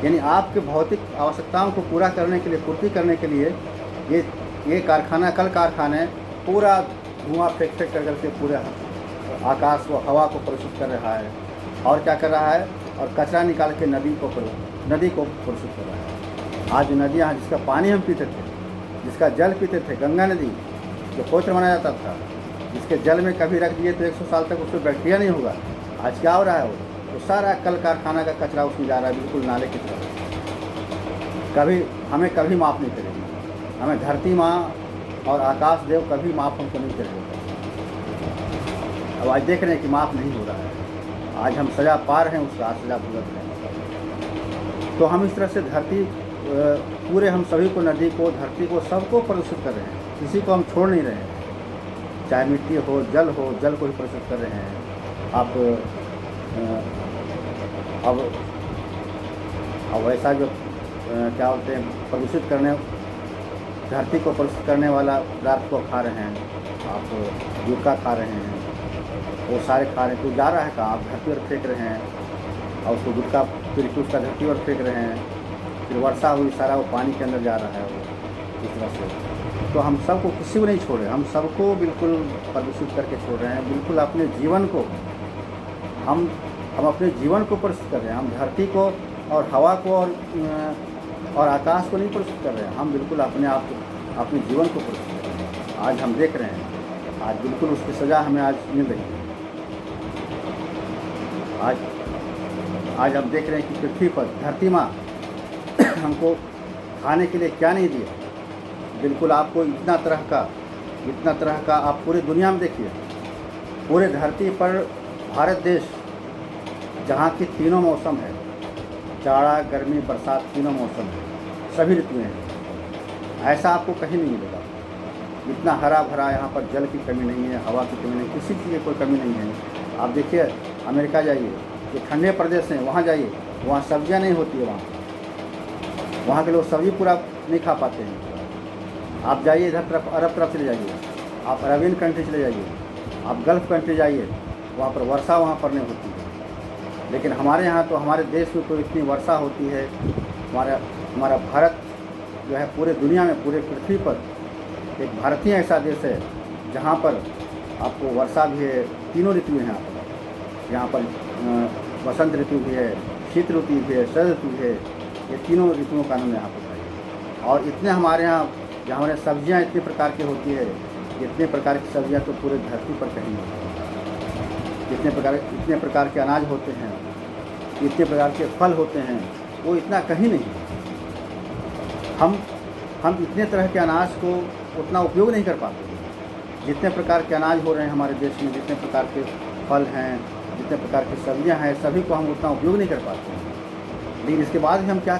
यानी आपके भौतिक आवश्यकताओं को पूरा करने के लिए, पूर्ति करने के लिए ये कारखाना, कल कारखाने पूरा धुआं फेंक करके पूरे आकाश व हवा को प्रदूषित कर रहा है। और क्या कर रहा है, और कचरा निकाल के नदी को प्रदूषित कर रहा है। आज नदियाँ, जिसका पानी हम पीते थे, जिसका जल पीते थे, गंगा नदी जो पवित्र माना जाता था, जिसके जल में कभी रख दिए तो 100 साल तक उसमें बैक्टीरिया नहीं होगा, आज क्या हो रहा है, वो सारा कल कारखाना का कचरा उसमें जा रहा है, बिल्कुल नाले की तरफ। हमें कभी माफ़ नहीं करेगी, हमें धरती माँ और आकाश देव कभी माफ़ हमको नहीं करेंगे। अब आज देख रहे हैं कि माफ़ नहीं हो रहा है, आज हम सज़ा पा रहे हैं, उसका सज़ा भुगत रहे हैं। तो हम इस तरह से धरती पूरे, हम सभी को, नदी को, धरती को, सबको प्रदूषित कर रहे हैं, किसी को हम छोड़ नहीं रहे हैं। चाहे मिट्टी हो, जल को ही प्रदूषित कर रहे हैं। आप अब ऐसा जो क्या बोलते हैं, प्रदूषित करने, धरती को प्रदूषित करने वाला पदार्थ को खा रहे हैं, आप गुटखा खा रहे हैं, वो सारे खा रहे हैं, तो जा रहा है कहाँ, आप धरती पर फेंक रहे हैं, और उसको गुटखा फिर उसका धरती पर फेंक रहे हैं, फिर वर्षा हुई, सारा वो पानी के अंदर जा रहा है वो, इस तरह से। तो हम सबको, किसी को नहीं छोड़े, हम सबको बिल्कुल प्रदूषित करके छोड़ रहे हैं। बिल्कुल अपने जीवन को हम अपने जीवन को प्रदूषित कर रहे हैं, हम धरती को और हवा को और आकाश को नहीं प्रदूषित कर रहे हैं, हम बिल्कुल अपने आप को, अपने जीवन को प्रदूषित कर रहे हैं। आज हम देख रहे हैं, आज बिल्कुल उसकी सज़ा हमें आज मिल रही है। आज हम देख रहे हैं कि पृथ्वी पर धरती माँ हमको खाने के लिए क्या नहीं दिया। बिल्कुल आपको इतना तरह का आप पूरी दुनिया में देखिए, पूरे धरती पर भारत देश, जहाँ की तीनों मौसम है, जाड़ा, गर्मी, बरसात, तीनों मौसम है, सभी ऋतुएँ हैं, ऐसा आपको कहीं नहीं मिलेगा। इतना हरा भरा, यहाँ पर जल की कमी नहीं है, हवा की कमी नहीं, किसी चीज़ की कोई कमी नहीं है। आप देखिए, अमेरिका जाइए, जो ठंडे प्रदेश हैं वहाँ जाइए, वहाँ सब्जियाँ नहीं होती है, वहाँ के लोग सब्ज़ी पूरा नहीं खा पाते हैं। आप जाइए इधर तरफ, अरब तरफ चले जाइए, आप अरबियन कंट्री चले जाइए, आप गल्फ़ कंट्री जाइए, वहाँ पर वर्षा वहाँ पर नहीं होती है। लेकिन हमारे यहाँ तो, हमारे देश में तो इतनी वर्षा होती है। हमारा भारत जो है पूरे दुनिया में, पूरे पृथ्वी पर एक भारतीय ऐसा देश है जहाँ पर आपको वर्षा भी है, तीनों ऋतु हैं यहाँ पर वसंत ऋतु भी है, शीत ऋतु भी है, शरद ऋतु भी है, ये तीनों ऋतुओं का आनंद यहाँ पर है। और इतने हमारे यहाँ, जहाँ हमारे सब्जियाँ इतने प्रकार की होती है, इतने प्रकार की सब्जियाँ तो पूरे धरती पर कहीं नहीं होती। इतने प्रकार के अनाज होते हैं, इतने प्रकार के फल होते हैं, वो इतना कहीं नहीं। हम इतने तरह के अनाज को उतना उपयोग नहीं कर पाते। जितने प्रकार के अनाज हो रहे हैं हमारे देश में, जितने प्रकार के फल हैं, जितने प्रकार की सब्जियां हैं, सभी को हम उतना उपयोग नहीं कर पाते हैं। लेकिन इसके बाद भी हम क्या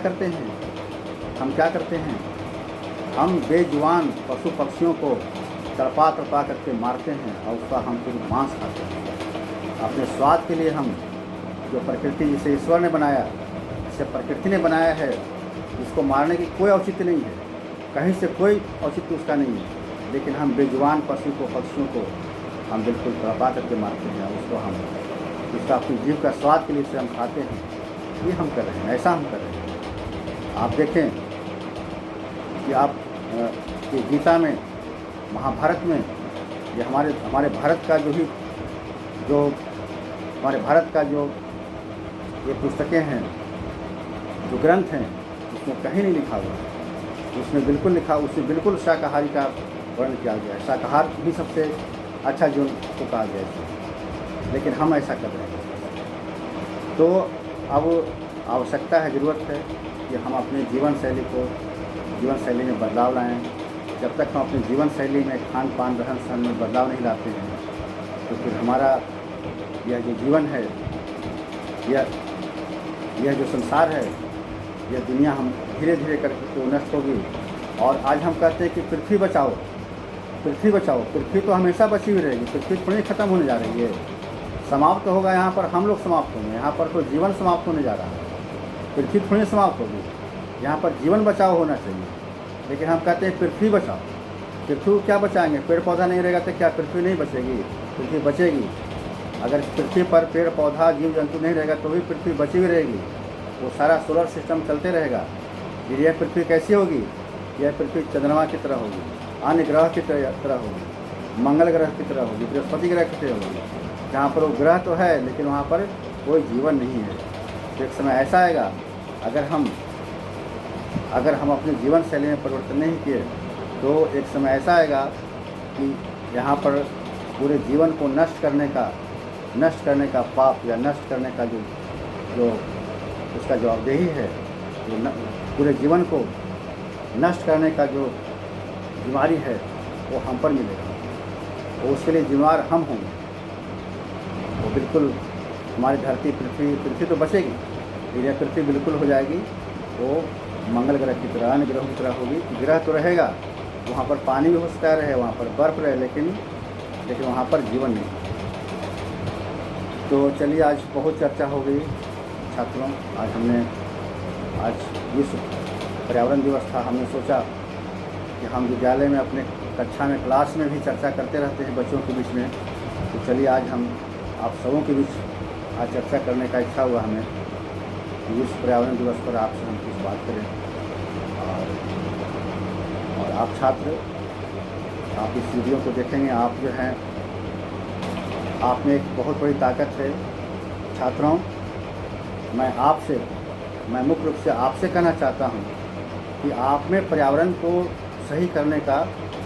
करते हैं, हम बेजुबान पशु पक्षियों को तड़पा करके मारते हैं और उसका हम फिर मांस खाते हैं। अपने स्वाद के लिए हम, जो प्रकृति, जिसे ईश्वर ने बनाया, जिसे प्रकृति ने बनाया है, जिसको मारने की कोई औचित्य नहीं है, कहीं से कोई औचित्य उसका नहीं है, लेकिन हम बेजुबान पक्षियों को हम बिल्कुल तड़पा करके मारते हैं, उसको हम, उसका अपनी जीव का स्वाद के लिए उसे हम खाते हैं। ये हम कर रहे हैं, ऐसा हम कर रहे हैं। आप देखें कि आप ये गीता में, महाभारत में, ये हमारे भारत का जो ये पुस्तकें हैं, जो ग्रंथ हैं, उसमें कहीं नहीं लिखा हुआ है। उसमें बिल्कुल शाकाहारी का वर्णन किया गया है। शाकाहार भी सबसे अच्छा जो को कहा गया है, लेकिन हम ऐसा कर रहे हैं। तो अब आवश्यकता है, ज़रूरत है कि हम अपने जीवन शैली में बदलाव लाएं। जब तक हम अपनी जीवन शैली में, खान पान, रहन सहन में बदलाव नहीं लाते हैं, तो फिर हमारा यह जो जीवन है, यह जो संसार है, यह दुनिया हम धीरे धीरे करके तो नष्ट होगी। और आज हम कहते हैं कि पृथ्वी बचाओ, पृथ्वी तो हमेशा बची हुई रहेगी, पृथ्वी थोड़ी ख़त्म होने जा रही है, समाप्त होगा। यहाँ पर हम लोग समाप्त होंगे, यहाँ पर तो जीवन समाप्त होने जा रहा है, पृथ्वी थोड़ी समाप्त होगी। यहाँ पर जीवन बचाओ होना चाहिए, लेकिन हम कहते हैं पृथ्वी बचाओ। पृथ्वी को क्या बचाएंगे? पेड़ पौधा नहीं रहेगा तो क्या पृथ्वी नहीं बचेगी? पृथ्वी बचेगी। अगर पृथ्वी पर पेड़ पौधा, जीव जंतु नहीं रहेगा तो भी पृथ्वी बची हुई रहेगी। वो सारा सोलर सिस्टम चलते रहेगा। फिर यह पृथ्वी कैसी होगी? यह पृथ्वी चंद्रमा की तरह होगी, अन्य ग्रह की तरह होगी, मंगल ग्रह की तरह होगी, बृहस्पति ग्रह की तरह होगी, जहाँ पर वो ग्रह तो है लेकिन वहाँ पर कोई जीवन नहीं है। तो एक समय ऐसा आएगा, अगर हम अपने जीवन शैली में परिवर्तन नहीं किए तो एक समय ऐसा आएगा कि यहाँ पर पूरे जीवन को नष्ट करने का पाप या नष्ट करने का जो उसका जवाबदेही है, पूरे जीवन को नष्ट करने का जो बीमारी है वो हम पर मिलेगा। तो उसके लिए जिम्मेवार हम होंगे। वो बिल्कुल हमारी धरती पृथ्वी तो बचेगी, यह पृथ्वी बिल्कुल हो जाएगी वो मंगल ग्रह की तरह, अन्य ग्रहों की तरह होगी। ग्रह तो रहेगा, वहाँ पर पानी भी हो सकता रहे, वहाँ पर बर्फ़ रहे, लेकिन वहाँ पर जीवन नहीं। तो चलिए, आज बहुत चर्चा हो गई छात्रों। आज विश्व पर्यावरण दिवस था। हमने सोचा कि हम विद्यालय में अपने कक्षा में, क्लास में भी चर्चा करते रहते हैं बच्चों के बीच में। तो चलिए, आज हम आप सबों के बीच आज चर्चा करने का इच्छा हुआ हमें कि विश्व पर्यावरण दिवस पर आपसे हम कुछ बात करें। और आप छात्र, आप इस वीडियो को देखेंगे, आप जो हैं, आप में एक बहुत बड़ी ताकत है। छात्रों, मैं मुख्य रूप से आपसे कहना चाहता हूँ कि आप में पर्यावरण को सही करने का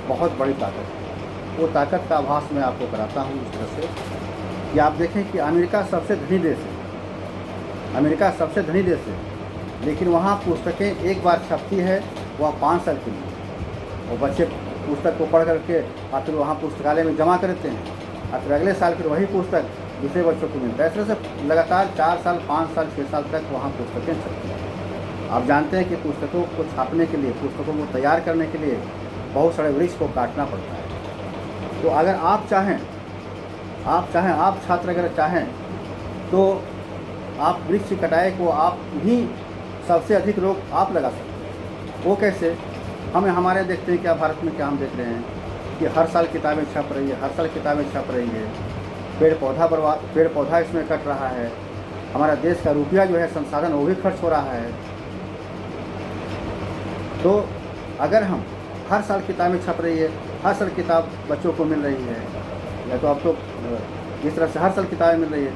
बहुत बड़ी ताकत है। वो ताकत का आभास मैं आपको कराता हूँ इस तरह से कि आप देखें कि अमेरिका सबसे धनी देश है, लेकिन वहाँ पुस्तकें एक बार छपती है, वह 5 साल के लिए, और बच्चे पुस्तक को पढ़ करके और फिर वहाँ पुस्तकालय में जमा करते हैं, और फिर अगले साल फिर वही पुस्तक दूसरे बच्चों को मिलता है। इस तरह से लगातार 4 साल, 5 साल, 6 साल तक वहाँ पुस्तकें छपती हैं। आप जानते हैं कि पुस्तकों को छापने के लिए, पुस्तकों को तैयार करने के लिए बहुत सारे वृक्ष को काटना पड़ता है। तो अगर आप चाहें, आप छात्र अगर चाहें तो आप वृक्ष की कटाई को आप ही सबसे अधिक रोक आप लगा सकते हैं। वो कैसे? हमारे देखते हैं क्या भारत में क्या हम देख रहे हैं कि हर साल किताबें छप रही है, पेड़ पौधा इसमें कट रहा है, हमारा देश का रुपया जो है, संसाधन, वो भी खर्च हो रहा है। तो अगर हम हर साल किताबें छप रही है, हर साल किताब बच्चों को मिल रही है, या तो अब तो इस तरह से हर साल किताबें मिल रही है,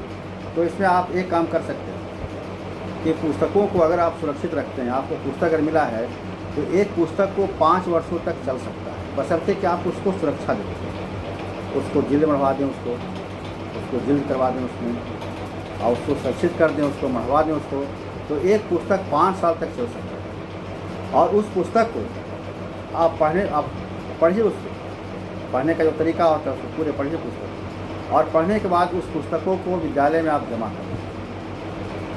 तो इसमें आप एक काम कर सकते हैं कि पुस्तकों को अगर आप सुरक्षित रखते हैं, आपको पुस्तक अगर मिला है तो एक पुस्तक को 5 वर्षों तक चल सकता है, बशर्ते कि आप उसको सुरक्षा दें, उसको जिल्द मढ़वा दें, उसको जिल्द करवा दें उसमें, और उसको सुरक्षित कर दें, उसको मढ़वा दें उसको, तो एक पुस्तक 5 साल तक चल सकता है। और उस पुस्तक को आप पढ़िए, उसको पढ़ने का जो तरीका होता है उसको पूरे पढ़िए पुस्तक, और पढ़ने के बाद उस पुस्तकों को विद्यालय में आप जमा कर दें,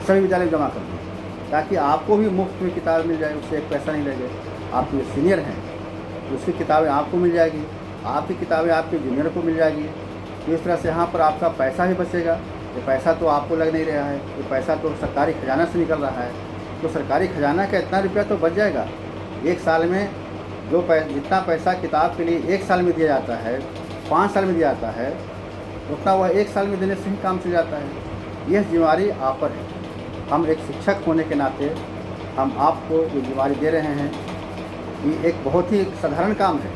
सभी विद्यालय में जमा कर दें, ताकि आपको भी मुफ्त में किताब मिल जाए, उससे एक पैसा नहीं लगे। आप जो सीनियर हैं उसकी किताबें आपको मिल जाएगी, आपकी किताबें आपके जूनियर को मिल जाएगी। तो इस तरह से यहाँ पर आपका पैसा भी बचेगा। ये पैसा तो आपको लग नहीं रहा है, ये पैसा तो सरकारी खजाना से निकल रहा है। तो सरकारी खजाना का इतना रुपया तो बच जाएगा। एक साल में जितना पैसा किताब के लिए एक साल में दिया जाता है, 5 साल में दिया जाता है, उतना वह एक साल में देने से ही काम चल जाता है। यह जिम्मेवारी आप पर है। हम एक शिक्षक होने के नाते हम आपको ये जिम्मेवारी दे रहे हैं कि एक बहुत ही साधारण काम है,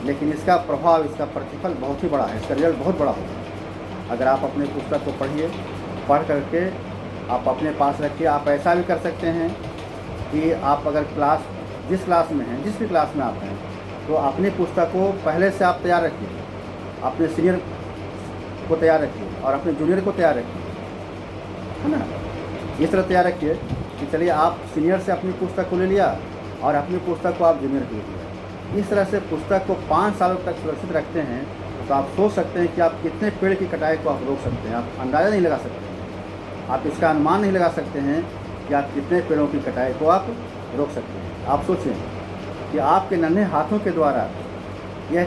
लेकिन इसका प्रभाव, इसका प्रतिफल बहुत ही बड़ा है, इसका रिजल्ट बहुत बड़ा होगा। अगर आप अपने पुस्तक को पढ़ करके आप अपने पास रखिए। आप ऐसा भी कर सकते हैं कि आप अगर जिस क्लास में हैं, जिस भी क्लास में आप हैं, तो अपनी पुस्तक को पहले से आप तैयार रखिए, अपने सीनियर को तैयार रखिए और अपने जूनियर को तैयार रखिए, है ना। इस तरह तैयार रखिए कि चलिए आप सीनियर से अपनी पुस्तक को ले लिया और अपनी पुस्तक को आप जूनियर को ले लिया। इस तरह से पुस्तक को 5 सालों तक सुरक्षित रखते हैं, तो आप सोच सकते हैं कि आप कितने पेड़ की कटाई को आप रोक सकते हैं। आप अंदाज़ा नहीं लगा सकते, आप इसका अनुमान नहीं लगा सकते हैं कि आप कितने पेड़ों की कटाई को आप रोक सकते हैं। आप सोचें कि आपके नन्हे हाथों के द्वारा यह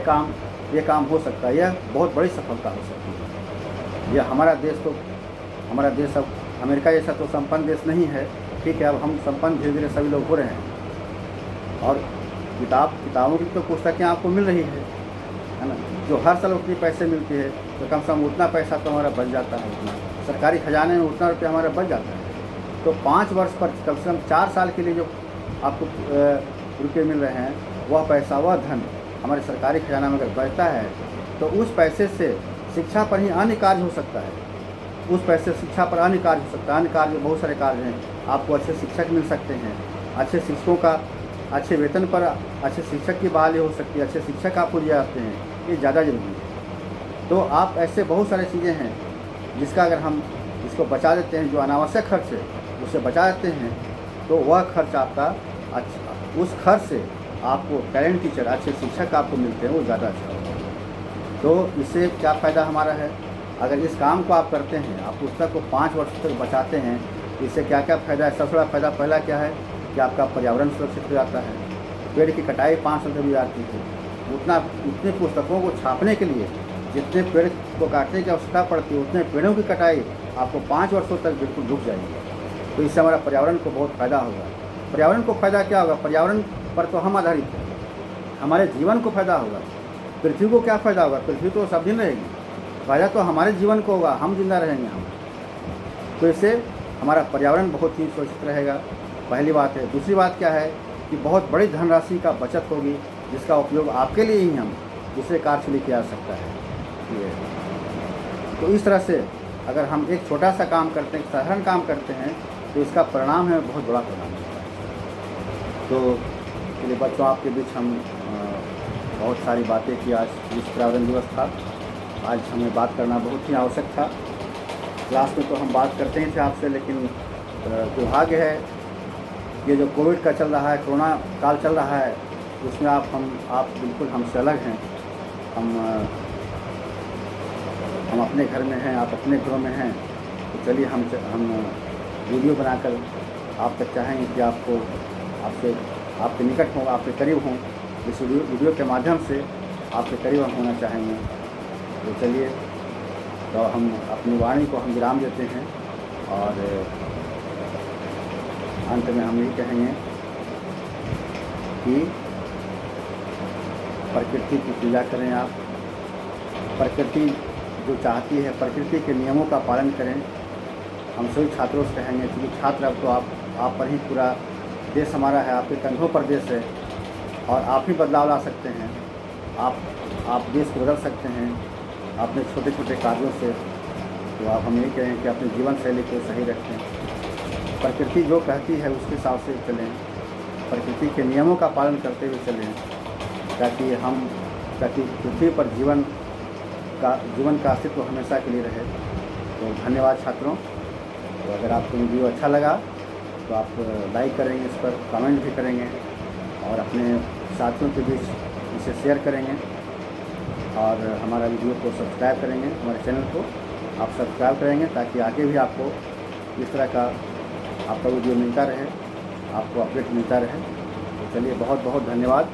काम हो सकता है, यह बहुत बड़ी सफलता हो सकती है। यह हमारा देश अब अमेरिका जैसा तो संपन्न देश नहीं है, ठीक है, अब हम संपन्न धीरे धीरे सभी लोग हो रहे हैं। और किताबों की तो पुस्तकें आपको मिल रही है ना, जो हर साल उतनी पैसे मिलती है, तो कम से कम उतना पैसा तो हमारा बच जाता है, उतना सरकारी खजाने में उतना रुपया हमारा बच जाता है। तो 5 वर्ष पर कम से कम 4 साल के लिए जो आपको रुपये मिल रहे हैं, वह पैसा, वह धन हमारे सरकारी खजाना में अगर बचता है तो उस पैसे से शिक्षा पर ही अन्य कार्य हो सकता है। उस पैसे से शिक्षा पर अन्य कार्य हो सकता है। अन्य कार्य बहुत सारे कार्य हैं। आपको अच्छे शिक्षक मिल सकते हैं, अच्छे शिक्षकों का अच्छे वेतन पर अच्छे शिक्षक की बहाली हो सकती है, अच्छे शिक्षक आपको दिए जाते हैं, ये ज़्यादा जरूरी है। तो आप ऐसे बहुत सारी चीज़ें हैं जिसका अगर हम इसको बचा देते हैं, जो अनावश्यक खर्च है उसे बचा देते हैं, तो वह खर्च आपका अच्छा, उस खर्च से आपको टैलेंट टीचर, अच्छे शिक्षक आपको मिलते हैं, वो ज़्यादा अच्छा होगा। तो इससे क्या फ़ायदा हमारा है? अगर इस काम को आप करते हैं, आप पुस्तक को 5 वर्ष तक बचाते हैं, इससे क्या क्या फ़ायदा है? सबसे बड़ा फ़ायदा पहला क्या है कि आपका पर्यावरण सुरक्षित हो जाता है। पेड़ की कटाई 5 साल तक जाती थी, उतने पुस्तकों को छापने के लिए जितने पेड़ को काटने की आवश्यकता पड़ती है, उतने पेड़ों की कटाई आपको 5 वर्षों तक बिल्कुल रुक जाएगी। तो इससे हमारा पर्यावरण को बहुत फ़ायदा होगा। पर्यावरण को फ़ायदा क्या होगा? पर्यावरण पर तो हम आधारित हैं, हमारे जीवन को फ़ायदा होगा। पृथ्वी को क्या फ़ायदा होगा? पृथ्वी तो सब दिन रहेगी, फ़ायदा तो हमारे जीवन को होगा, हम जिंदा रहेंगे हम। तो इससे हमारा पर्यावरण बहुत ही सुरक्षित रहेगा, पहली बात है। दूसरी बात क्या है कि बहुत बड़ी धनराशि का बचत होगी, जिसका उपयोग आपके लिए ही हम दूसरे कार्य के लिए किया जा सकता है। ये तो इस तरह से अगर हम एक छोटा सा काम करते हैं, एक साधारण काम करते हैं, तो इसका परिणाम है बहुत बड़ा परिणाम होता है। तो चलिए बच्चों, आपके बीच हम बहुत सारी बातें की। आज विश्व पर्यावरण दिवस था, आज हमें बात करना बहुत ही आवश्यक था। क्लास में तो हम बात करते ही थे आपसे, लेकिन दुर्भाग्य है ये जो कोविड का चल रहा है, कोरोना काल चल रहा है, उसमें आप बिल्कुल हमसे अलग हैं। हम अपने घर में हैं, आप अपने घरों में हैं। तो चलिए हम वीडियो बनाकर आप तक चाहेंगे कि आपसे आपके निकट हों, आपके करीब हों। इस वीडियो के माध्यम से आपके करीब हम होना चाहेंगे। तो चलिए, तो हम अपनी वाणी को हम विराम देते हैं और अंत में हम यही कहेंगे कि प्रकृति की पूजा करें आप। प्रकृति जो चाहती है, प्रकृति के नियमों का पालन करें। हम सभी छात्रों से कहेंगे, क्योंकि छात्र अब तो आप पर ही पूरा देश हमारा है, आपके कंधों पर देश है और आप ही बदलाव ला सकते हैं। आप देश को बदल सकते हैं अपने छोटे छोटे कार्यों से। तो आप हम यही कहें कि अपनी जीवन शैली को सही रखें, प्रकृति जो कहती है उसके हिसाब से चलें, प्रकृति के नियमों का पालन करते हुए चलें, ताकि पृथ्वी पर जीवन का अस्तित्व हमेशा के लिए रहे। तो धन्यवाद छात्रों। तो अगर आपको वीडियो अच्छा लगा तो आप लाइक करेंगे, इस पर कमेंट भी करेंगे और अपने साथियों के बीच इसे शेयर करेंगे और हमारा वीडियो को सब्सक्राइब करेंगे, हमारे चैनल को आप सब्सक्राइब करेंगे, ताकि आगे भी आपको इस तरह का आपका वीडियो मिलता रहे, आपको अपडेट मिलता रहे। तो चलिए, बहुत बहुत धन्यवाद।